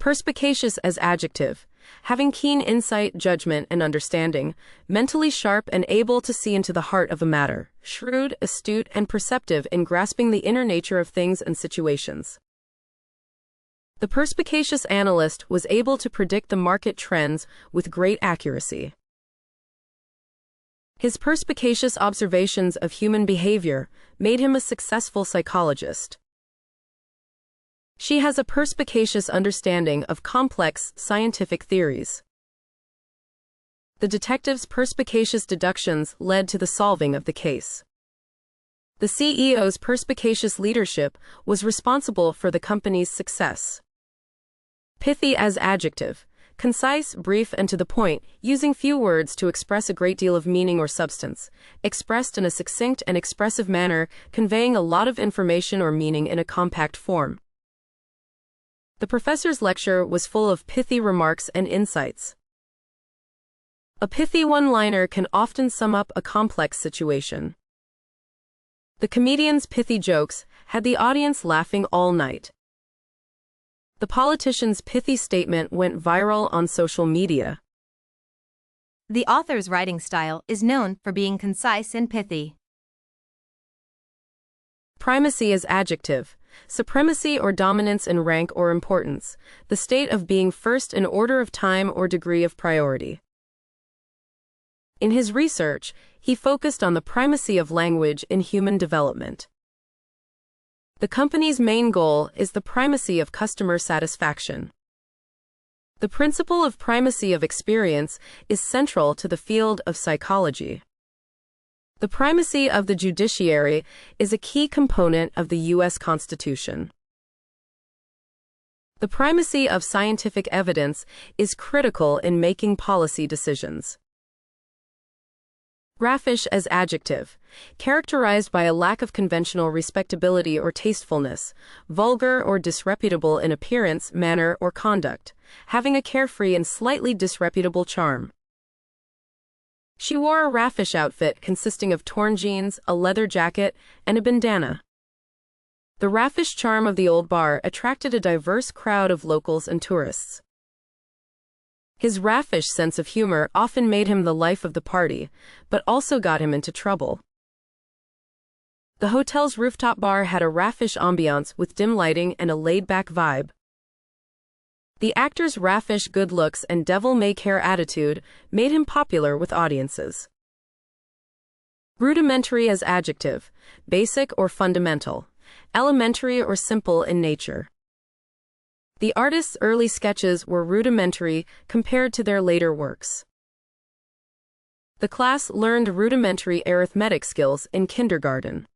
Perspicacious as adjective. Having keen insight, judgment, and understanding, mentally sharp and able to see into the heart of a matter, shrewd, astute, and perceptive in grasping the inner nature of things and situations. The perspicacious analyst was able to predict the market trends with great accuracy. His perspicacious observations of human behavior made him a successful psychologist. She has a perspicacious understanding of complex scientific theories. The detective's perspicacious deductions led to the solving of the case. The CEO's perspicacious leadership was responsible for the company's success. Pithy as adjective. Concise, brief, and to the point, using few words to express a great deal of meaning or substance, expressed in a succinct and expressive manner, conveying a lot of information or meaning in a compact form. The professor's lecture was full of pithy remarks and insights. A pithy one-liner can often sum up a complex situation. The comedian's pithy jokes had the audience laughing all night. The politician's pithy statement went viral on social media. The author's writing style is known for being concise and pithy. Primacy as adjective. Supremacy or dominance in rank or importance, the state of being first in order of time or degree of priority. In his research, he focused on the primacy of language in human development. The company's main goal is the primacy of customer satisfaction. The principle of primacy of experience is central to the field of psychology. The primacy of the judiciary is a key component of the U.S. Constitution. The primacy of scientific evidence is critical in making policy decisions. Raffish as adjective. Characterized by a lack of conventional respectability or tastefulness, vulgar or disreputable in appearance, manner, or conduct, having a carefree and slightly disreputable charm. She wore a raffish outfit consisting of torn jeans, a leather jacket, and a bandana. The raffish charm of the old bar attracted a diverse crowd of locals and tourists. His raffish sense of humor often made him the life of the party, but also got him into trouble. The hotel's rooftop bar had a raffish ambiance with dim lighting and a laid-back vibe. The actor's raffish good looks and devil-may-care attitude made him popular with audiences. Rudimentary as adjective. Basic or fundamental. Elementary or simple in nature. The artist's early sketches were rudimentary compared to their later works. The class learned rudimentary arithmetic skills in kindergarten.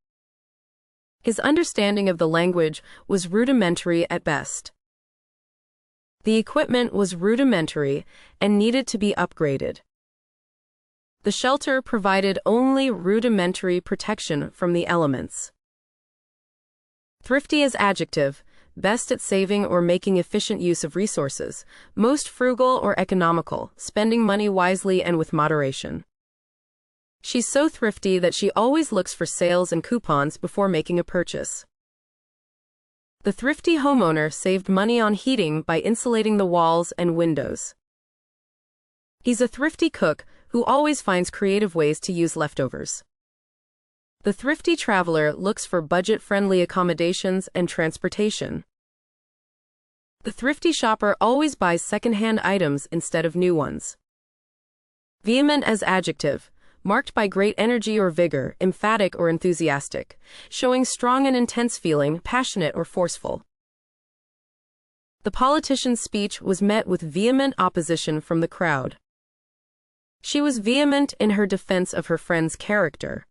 His understanding of the language was rudimentary at best. The equipment was rudimentary and needed to be upgraded. The shelter provided only rudimentary protection from the elements. Thrifty as adjective. Best at saving or making efficient use of resources, most frugal or economical, spending money wisely and with moderation. She's so thrifty that she always looks for sales and coupons before making a purchase. The thrifty homeowner saved money on heating by insulating the walls and windows. He's a thrifty cook who always finds creative ways to use leftovers. The thrifty traveler looks for budget-friendly accommodations and transportation. The thrifty shopper always buys second-hand items instead of new ones. Vehement as adjective. Marked by great energy or vigor, emphatic or enthusiastic, showing strong and intense feeling, passionate or forceful. The politician's speech was met with vehement opposition from the crowd. She was vehement in her defense of her friend's character.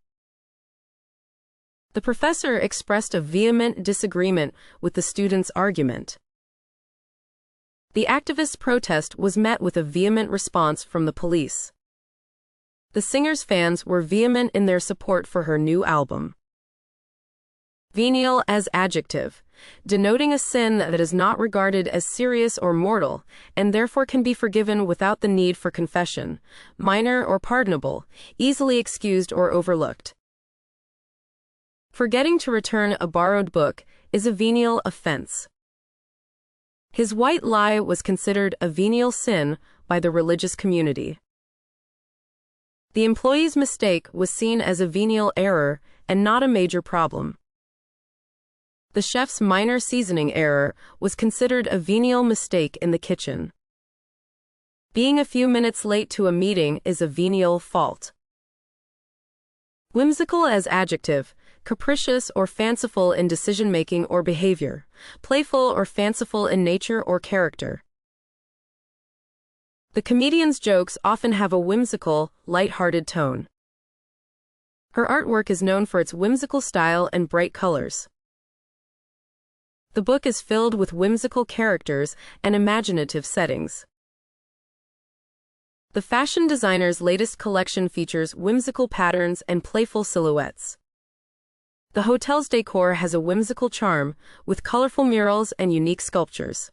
The professor expressed a vehement disagreement with the student's argument. The activist's protest was met with a vehement response from the police. The singer's fans were vehement in their support for her new album. Venial as adjective, denoting a sin that is not regarded as serious or mortal, and therefore can be forgiven without the need for confession, minor or pardonable, easily excused or overlooked. Forgetting to return a borrowed book is a venial offense. His white lie was considered a venial sin by the religious community. The employee's mistake was seen as a venial error and not a major problem. The chef's minor seasoning error was considered a venial mistake in the kitchen. Being a few minutes late to a meeting is a venial fault. Whimsical as adjective, capricious or fanciful in decision-making or behavior, playful or fanciful in nature or character. The comedian's jokes often have a whimsical, light-hearted tone. Her artwork is known for its whimsical style and bright colors. The book is filled with whimsical characters and imaginative settings. The fashion designer's latest collection features whimsical patterns and playful silhouettes. The hotel's decor has a whimsical charm, with colorful murals and unique sculptures.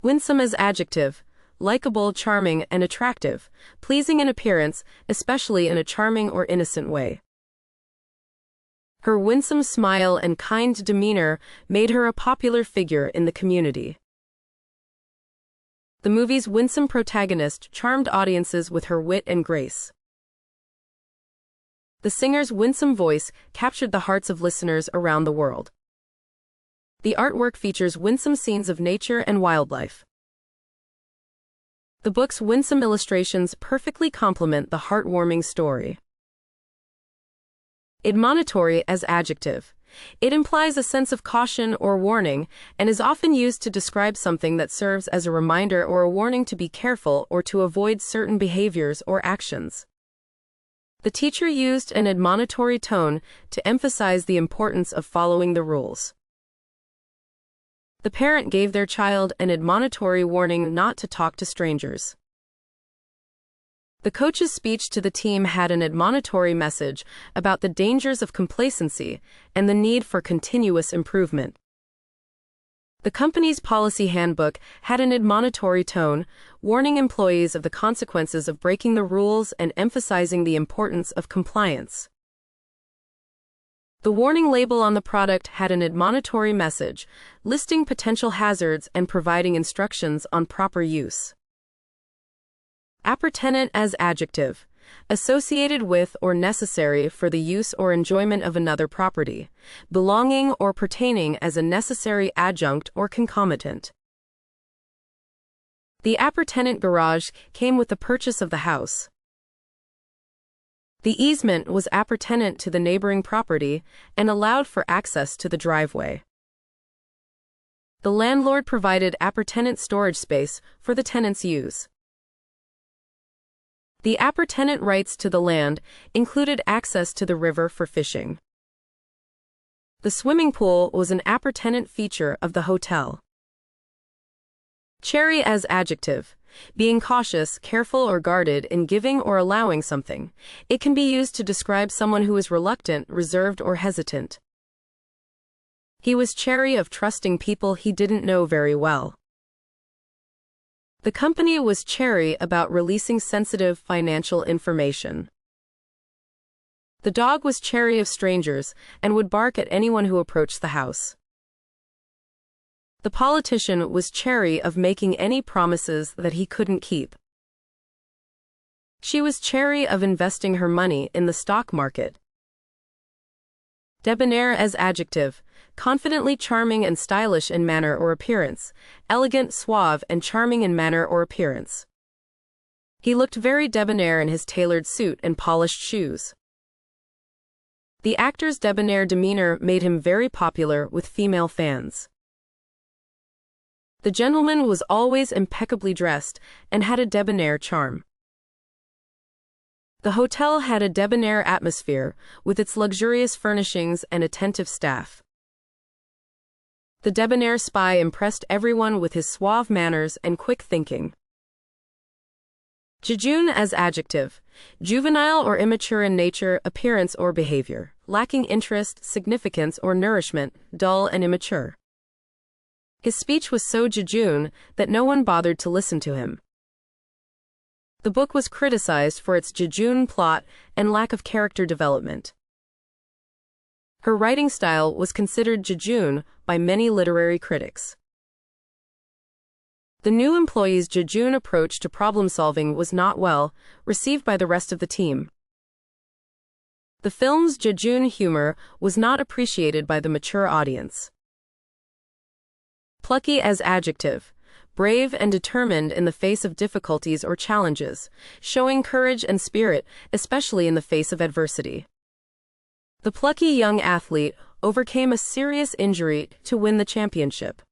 Winsome as adjective, likable, charming, and attractive, pleasing in appearance, especially in a charming or innocent way. Her winsome smile and kind demeanor made her a popular figure in the community. The movie's winsome protagonist charmed audiences with her wit and grace. The singer's winsome voice captured the hearts of listeners around the world. The artwork features winsome scenes of nature and wildlife. The book's winsome illustrations perfectly complement the heartwarming story. Admonitory as adjective. It implies a sense of caution or warning and is often used to describe something that serves as a reminder or a warning to be careful or to avoid certain behaviors or actions. The teacher used an admonitory tone to emphasize the importance of following the rules. The parent gave their child an admonitory warning not to talk to strangers. The coach's speech to the team had an admonitory message about the dangers of complacency and the need for continuous improvement. The company's policy handbook had an admonitory tone, warning employees of the consequences of breaking the rules and emphasizing the importance of compliance. The warning label on the product had an admonitory message, listing potential hazards and providing instructions on proper use. Appurtenant as adjective, associated with or necessary for the use or enjoyment of another property, belonging or pertaining as a necessary adjunct or concomitant. The appurtenant garage came with the purchase of the house. The easement was appurtenant to the neighboring property and allowed for access to the driveway. The landlord provided appurtenant storage space for the tenant's use. The appurtenant rights to the land included access to the river for fishing. The swimming pool was an appurtenant feature of the hotel. Chary as adjective, being cautious, careful, or guarded in giving or allowing something. It can be used to describe someone who is reluctant, reserved, or hesitant. He was chary of trusting people he didn't know very well. The company was chary about releasing sensitive financial information. The dog was chary of strangers and would bark at anyone who approached the house. The politician was chary of making any promises that he couldn't keep. She was chary of investing her money in the stock market. Debonair as adjective, confidently charming and stylish in manner or appearance, elegant, suave, and charming in manner or appearance. He looked very debonair in his tailored suit and polished shoes. The actor's debonair demeanor made him very popular with female fans. The gentleman was always impeccably dressed and had a debonair charm. The hotel had a debonair atmosphere with its luxurious furnishings and attentive staff. The debonair spy impressed everyone with his suave manners and quick thinking. Jejune as adjective, juvenile or immature in nature, appearance, or behavior, lacking interest, significance, or nourishment, dull and immature. His speech was so jejune that no one bothered to listen to him. The book was criticized for its jejune plot and lack of character development. Her writing style was considered jejune by many literary critics. The new employee's jejune approach to problem-solving was not well received by the rest of the team. The film's jejune humor was not appreciated by the mature audience. Plucky as adjective. Brave and determined in the face of difficulties or challenges, showing courage and spirit, especially in the face of adversity. The plucky young athlete overcame a serious injury to win the championship.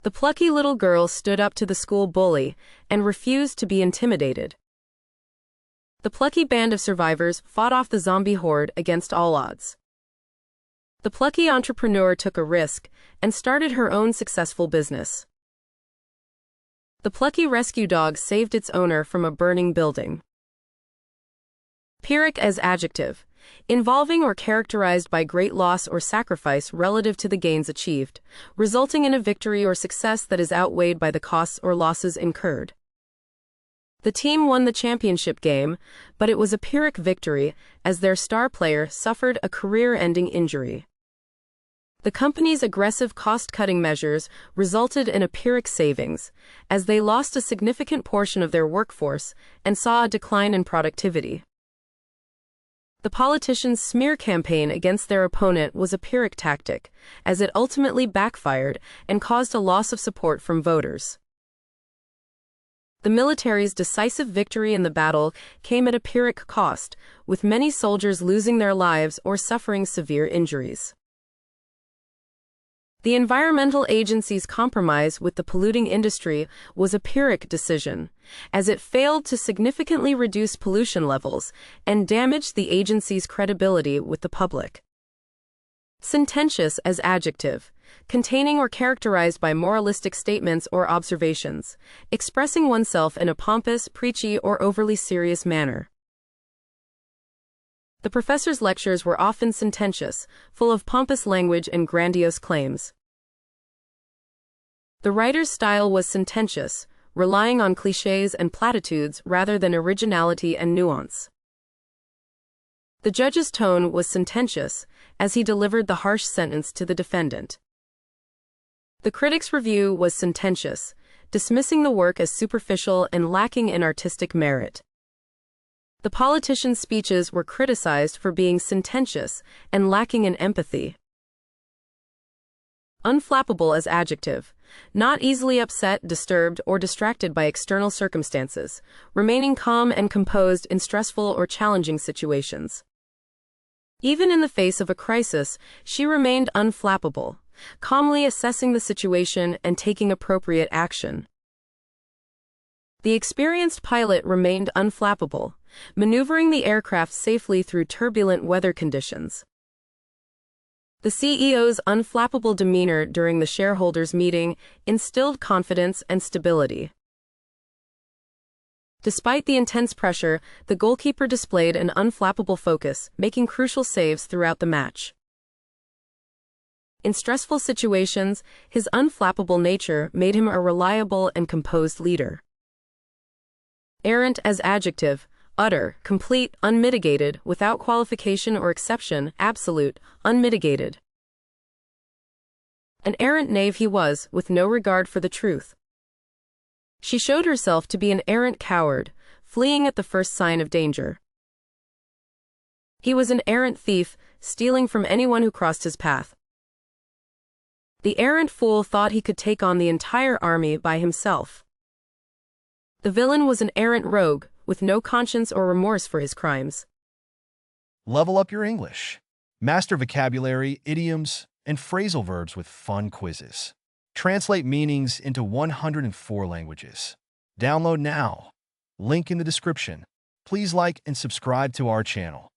The plucky little girl stood up to the school bully and refused to be intimidated. The plucky band of survivors fought off the zombie horde against all odds. The plucky entrepreneur took a risk and started her own successful business. The plucky rescue dog saved its owner from a burning building. Pyrrhic as adjective. Involving or characterized by great loss or sacrifice relative to the gains achieved, resulting in a victory or success that is outweighed by the costs or losses incurred. The team won the championship game, but it was a Pyrrhic victory as their star player suffered a career-ending injury. The company's aggressive cost-cutting measures resulted in a Pyrrhic savings, as they lost a significant portion of their workforce and saw a decline in productivity. The politicians' smear campaign against their opponent was a Pyrrhic tactic, as it ultimately backfired and caused a loss of support from voters. The military's decisive victory in the battle came at a Pyrrhic cost, with many soldiers losing their lives or suffering severe injuries. The environmental agency's compromise with the polluting industry was a Pyrrhic decision, as it failed to significantly reduce pollution levels and damaged the agency's credibility with the public. Sententious as adjective, containing or characterized by moralistic statements or observations, expressing oneself in a pompous, preachy, or overly serious manner. The professor's lectures were often sententious, full of pompous language and grandiose claims. The writer's style was sententious, relying on clichés and platitudes rather than originality and nuance. The judge's tone was sententious, as he delivered the harsh sentence to the defendant. The critic's review was sententious, dismissing the work as superficial and lacking in artistic merit. The politicians' speeches were criticized for being sententious and lacking in empathy. Unflappable as adjective, not easily upset, disturbed, or distracted by external circumstances, remaining calm and composed in stressful or challenging situations. Even in the face of a crisis, she remained unflappable, calmly assessing the situation and taking appropriate action. The experienced pilot remained unflappable, maneuvering the aircraft safely through turbulent weather conditions. The CEO's unflappable demeanor during the shareholders' meeting instilled confidence and stability. Despite the intense pressure, the goalkeeper displayed an unflappable focus, making crucial saves throughout the match. In stressful situations, his unflappable nature made him a reliable and composed leader. Errant as adjective, utter, complete, unmitigated, without qualification or exception, absolute, unmitigated. An errant knave he was, with no regard for the truth. She showed herself to be an errant coward, fleeing at the first sign of danger. He was an errant thief, stealing from anyone who crossed his path. The errant fool thought he could take on the entire army by himself. The villain was an errant rogue, with no conscience or remorse for his crimes. Level up your English. Master vocabulary, idioms, and phrasal verbs with fun quizzes. Translate meanings into 104 languages. Download now. Link in the description. Please like and subscribe to our channel.